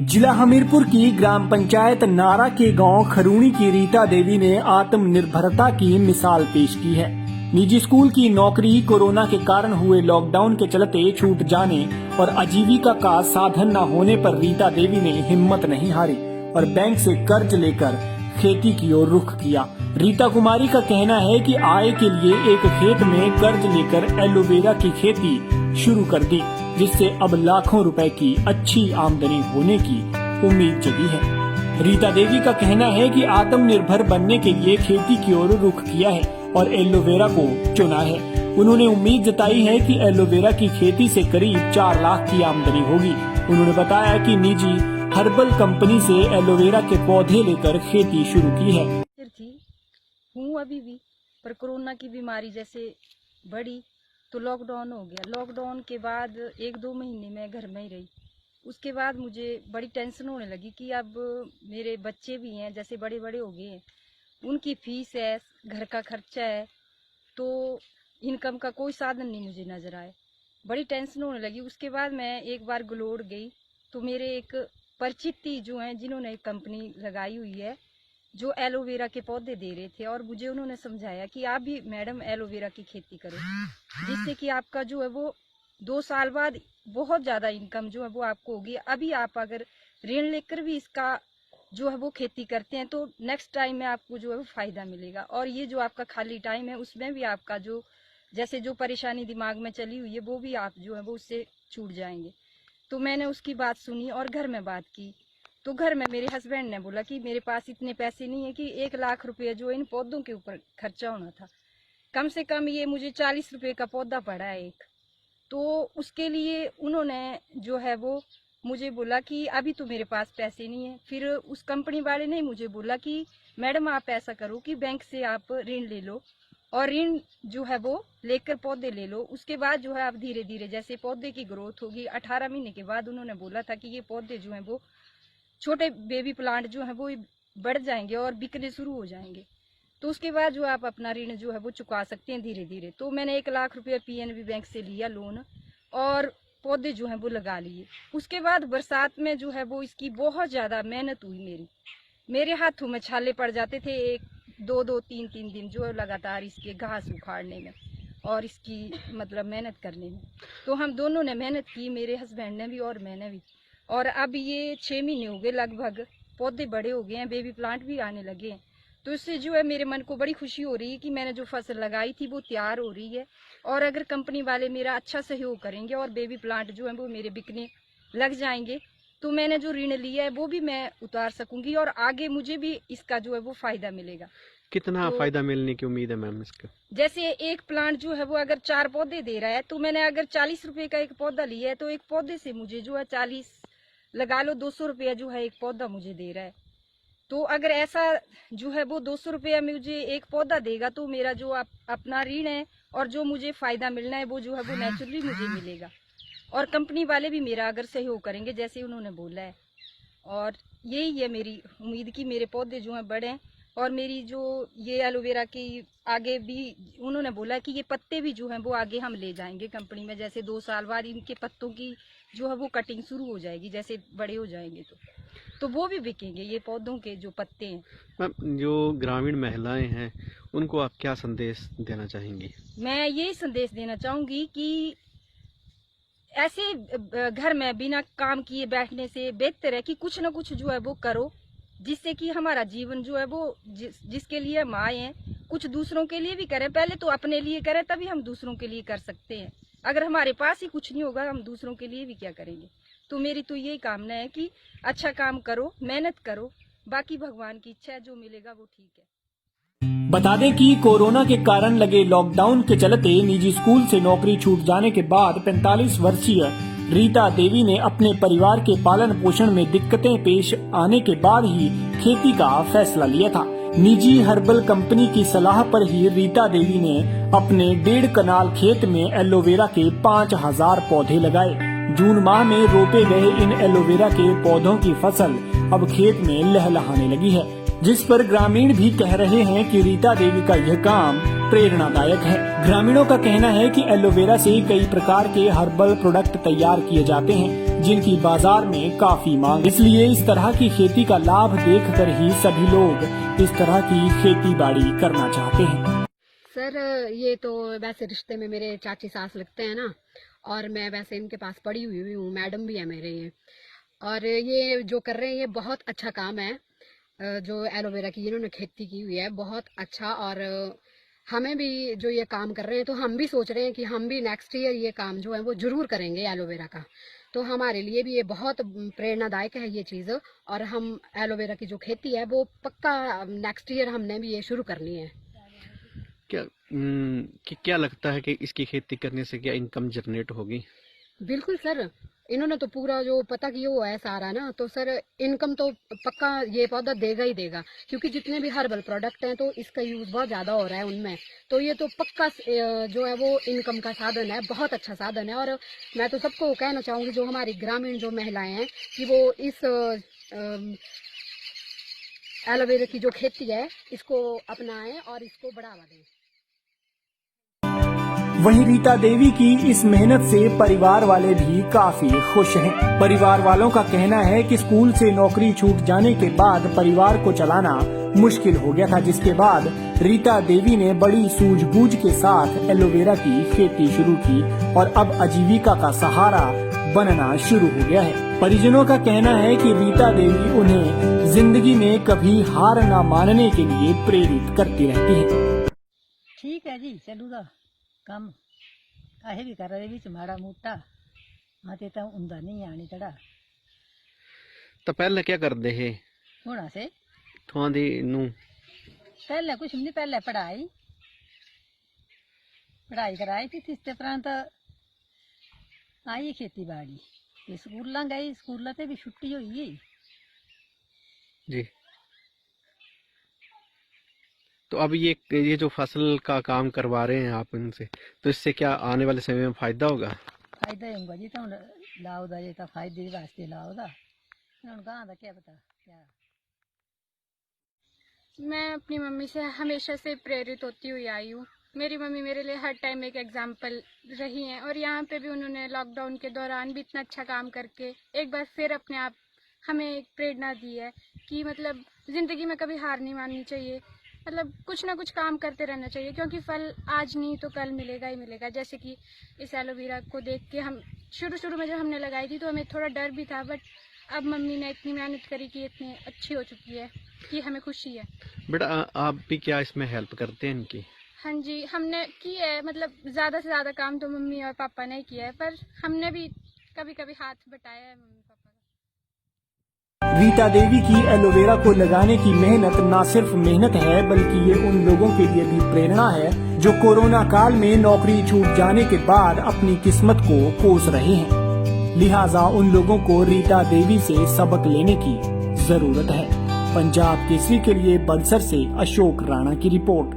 जिला हमीरपुर की ग्राम पंचायत नारा के गांव खरूणी की रीता देवी ने आत्मनिर्भरता की मिसाल पेश की है। निजी स्कूल की नौकरी कोरोना के कारण हुए लॉकडाउन के चलते छूट जाने और आजीविका का साधन न होने पर रीता देवी ने हिम्मत नहीं हारी और बैंक से कर्ज लेकर खेती की ओर रुख किया। रीता कुमारी का कहना है कि आय के लिए एक खेत में कर्ज लेकर एलोवेरा की खेती शुरू कर दी, जिससे अब लाखों रुपए की अच्छी आमदनी होने की उम्मीद जगी है। रीता देवी का कहना है कि आत्मनिर्भर बनने के लिए खेती की ओर रुख किया है और एलोवेरा को चुना है। उन्होंने उम्मीद जताई है कि एलोवेरा की खेती से करीब 4 लाख की आमदनी होगी। उन्होंने बताया कि निजी हर्बल कंपनी से एलोवेरा के पौधे लेकर खेती शुरू की है। हूँ अभी भी, पर कोरोना की बीमारी जैसे बढ़ी तो लॉकडाउन हो गया। लॉकडाउन के बाद 1-2 महीने मैं घर में ही रही। उसके बाद मुझे बड़ी टेंशन होने लगी कि अब मेरे बच्चे भी हैं, जैसे बड़े बड़े हो गए हैं, उनकी फीस है, घर का खर्चा है, तो इनकम का कोई साधन नहीं मुझे नजर आए। बड़ी टेंशन होने लगी। उसके बाद मैं एक बार गलोड़ गई तो मेरे एक परिचित जो हैं, जिन्होंने एक कंपनी लगाई हुई है जो एलोवेरा के पौधे दे रहे थे, और मुझे उन्होंने समझाया कि आप भी मैडम एलोवेरा की खेती करो, जिससे कि आपका जो है वो 2 साल बाद बहुत ज़्यादा इनकम जो है वो आपको होगी। अभी आप अगर ऋण लेकर भी इसका जो है वो खेती करते हैं तो नेक्स्ट टाइम में आपको जो है वो फ़ायदा मिलेगा। और ये जो आपका खाली टाइम है उसमें भी आपका जो जैसे जो परेशानी दिमाग में चली हुई है वो भी आप जो है वो उससे छूट जाएंगे। तो मैंने उसकी बात सुनी और घर में बात की। तो घर में मेरे हस्बैंड ने बोला कि मेरे पास इतने पैसे नहीं है कि 1 लाख रुपये जो इन पौधों के ऊपर खर्चा होना था, कम से कम ये मुझे 40 रुपये का पौधा पड़ा है एक। तो उसके लिए उन्होंने जो है वो मुझे बोला कि अभी तो मेरे पास पैसे नहीं है। फिर उस कंपनी वाले ने मुझे बोला कि मैडम आप ऐसा करो कि बैंक से आप ऋण ले लो और ऋण जो है वो लेकर पौधे ले लो। उसके बाद जो है आप धीरे धीरे जैसे पौधे की ग्रोथ होगी, 18 महीने के बाद उन्होंने बोला था कि ये पौधे जो हैं वो छोटे बेबी प्लांट जो है वो बढ़ जाएंगे और बिकने शुरू हो जाएंगे। तो उसके बाद जो आप अपना ऋण जो है वो चुका सकते हैं धीरे धीरे। तो मैंने 1 लाख रुपये PNB बैंक से लिया लोन और पौधे जो हैं वो लगा लिए। उसके बाद बरसात में जो है वो इसकी बहुत ज़्यादा मेहनत हुई। मेरे हाथों में छाले पड़ जाते थे 1-2 3 दिन जो लगातार इसके घास उखाड़ने में और इसकी मतलब मेहनत करने में। तो हम दोनों ने मेहनत की, मेरे हस्बैंड ने भी और मैंने भी। और अब ये 6 महीने हो गए लगभग, पौधे बड़े हो गए हैं, बेबी प्लांट भी आने लगे हैं। तो इससे जो है मेरे मन को बड़ी खुशी हो रही है कि मैंने जो फसल लगाई थी वो तैयार हो रही है। और अगर कंपनी वाले मेरा अच्छा सहयोग करेंगे और बेबी प्लांट जो है वो मेरे बिकने लग जाएंगे तो मैंने जो ऋण लिया है वो भी मैं उतार सकूंगी और आगे मुझे भी इसका जो है वो फायदा मिलेगा। कितना तो फायदा मिलने की उम्मीद है मैम इसका? जैसे एक प्लांट जो है वो अगर 4 पौधे दे रहा है तो मैंने अगर 40 रुपए का एक पौधा लिया है तो एक पौधे से मुझे जो है 40 लगा लो 200 रुपया जो है एक पौधा मुझे दे रहा है। तो अगर ऐसा जो है वो 200 रुपया मुझे एक पौधा देगा तो मेरा जो अपना ऋण है और जो मुझे फायदा मिलना है वो जो है वो नेचुरली मुझे मिलेगा। और कंपनी वाले भी मेरा अगर सहयोग करेंगे जैसे उन्होंने बोला है। और यही है मेरी उम्मीद कि मेरे पौधे जो हैं बढ़ें और मेरी जो ये एलोवेरा की आगे भी उन्होंने बोला कि ये पत्ते भी जो हैं वो आगे हम ले जाएंगे कंपनी में। जैसे 2 साल बाद इनके पत्तों की जो है वो कटिंग शुरू हो जाएगी, जैसे बड़े हो जाएंगे तो वो भी बिकेंगे ये पौधों के जो पत्ते हैं। मैम जो ग्रामीण महिलाएं हैं उनको आप क्या संदेश देना चाहेंगी? मैं यही संदेश देना चाहूँगी कि ऐसे घर में बिना काम किए बैठने से बेहतर है कि कुछ ना कुछ जो है वो करो, जिससे कि हमारा जीवन जो है वो जिसके लिए हम आए हैं कुछ दूसरों के लिए भी करें। पहले तो अपने लिए करें तभी हम दूसरों के लिए कर सकते हैं। अगर हमारे पास ही कुछ नहीं होगा हम दूसरों के लिए भी क्या करेंगे। तो मेरी तो यही कामना है कि अच्छा काम करो, मेहनत करो, बाकी भगवान की इच्छा है, जो मिलेगा वो ठीक है। बता दें कि कोरोना के कारण लगे लॉकडाउन के चलते निजी स्कूल से नौकरी छूट जाने के बाद 45 वर्षीय रीता देवी ने अपने परिवार के पालन पोषण में दिक्कतें पेश आने के बाद ही खेती का फैसला लिया था। निजी हर्बल कंपनी की सलाह पर ही रीता देवी ने अपने 1.5 कनाल खेत में एलोवेरा के 5000 पौधे लगाए। जून माह में रोपे गए इन एलोवेरा के पौधों की फसल अब खेत में लहलहाने लगी है, जिस पर ग्रामीण भी कह रहे हैं कि रीता देवी का यह काम प्रेरणादायक है। ग्रामीणों का कहना है कि एलोवेरा से कई प्रकार के हर्बल प्रोडक्ट तैयार किए जाते हैं जिनकी बाजार में काफी मांग, इसलिए इस तरह की खेती का लाभ देखकर ही सभी लोग इस तरह की खेती बाड़ी करना चाहते हैं। सर ये तो वैसे रिश्ते में मेरे चाची सास लगते हैं ना, और मैं वैसे इनके पास पढ़ी हुई हूँ, मैडम भी है मेरे ये। और ये जो कर रहे हैं ये बहुत अच्छा काम है, जो एलोवेरा की इन्होंने खेती की हुई है बहुत अच्छा। और हमें भी जो ये काम कर रहे हैं तो हम भी सोच रहे हैं कि हम भी नेक्स्ट ईयर ये काम जो है वो जरूर करेंगे एलोवेरा का। तो हमारे लिए भी ये बहुत प्रेरणादायक है ये चीज़। और हम एलोवेरा की जो खेती है वो पक्का नेक्स्ट ईयर हमने भी ये शुरू करनी है। क्या लगता है कि इसकी खेती करने से क्या इनकम जनरेट होगी? बिल्कुल सर, इन्होंने तो पूरा जो पता किया हुआ है सारा ना, तो सर इनकम तो पक्का ये पौधा देगा ही देगा, क्योंकि जितने भी हर्बल प्रोडक्ट हैं तो इसका यूज़ बहुत ज़्यादा हो रहा है उनमें। तो ये तो पक्का जो है वो इनकम का साधन है, बहुत अच्छा साधन है। और मैं तो सबको कहना चाहूँगी जो हमारी ग्रामीण जो महिलाएं हैं कि वो इस एलोवेरा की जो खेती है इसको अपनाएं और इसको बढ़ावा दें। वहीं रीता देवी की इस मेहनत से परिवार वाले भी काफी खुश हैं। परिवार वालों का कहना है कि स्कूल से नौकरी छूट जाने के बाद परिवार को चलाना मुश्किल हो गया था, जिसके बाद रीता देवी ने बड़ी सूझबूझ के साथ एलोवेरा की खेती शुरू की और अब आजीविका का सहारा बनना शुरू हो गया है। परिजनों का कहना है कि रीता देवी उन्हें जिंदगी में कभी हार न मानने के लिए प्रेरित करती रहती है। ठीक है जी, चलूगा काम काहे भी कर रहे भी माड़ा मोटा आते तो उंदा नहीं आने तड़ा। तो पहले क्या कर दे है होना से थोड़ा दी नू पहले कुछ नहीं, पहले पढ़ाई कराई थी, तीसरे प्रांत आई खेती बाड़ी, स्कूल गई, स्कूल से भी छुट्टी हुई जी। तो अब ये जो फसल का काम करवा रहे हैं आप इनसे, तो इससे क्या आने वाले समय में फायदा होगा? फायदा होगा जी, तो लाओ दा ये तो फायदे वास्ते लाओ दा, गाँव का क्या पता क्या। मैं अपनी मम्मी से हमेशा से प्रेरित होती हुई आई हूँ। मेरी मम्मी मेरे लिए हर टाइम एक एग्जाम्पल रही हैं और यहाँ पे भी उन्होंने लॉकडाउन के दौरान भी इतना अच्छा काम करके एक बार फिर अपने आप हमें एक प्रेरणा दी है कि मतलब ज़िंदगी में कभी हार नहीं माननी चाहिए, मतलब कुछ ना कुछ काम करते रहना चाहिए, क्योंकि फल आज नहीं तो कल मिलेगा ही मिलेगा। जैसे कि इस एलोवेरा को देख के हम शुरू में जब हमने लगाई थी तो हमें थोड़ा डर भी था, बट अब मम्मी ने इतनी मेहनत करी कि इतनी अच्छी हो चुकी है कि हमें खुशी है। बेटा आप भी क्या इसमें हेल्प करते हैं इनकी? हाँ जी, हमने की है, मतलब ज़्यादा से ज़्यादा काम तो मम्मी और पापा ने किया है, पर हमने भी कभी कभी हाथ बटाया है मम्मी पापा का। रीता देवी की एलोवेरा को लगाने की मेहनत न सिर्फ मेहनत है, बल्कि ये उन लोगों के लिए भी प्रेरणा है जो कोरोना काल में नौकरी छूट जाने के बाद अपनी किस्मत को कोस रहे हैं। लिहाजा उन लोगों को रीता देवी से सबक लेने की जरूरत है। पंजाब केसरी के लिए बलसर से अशोक राणा की रिपोर्ट।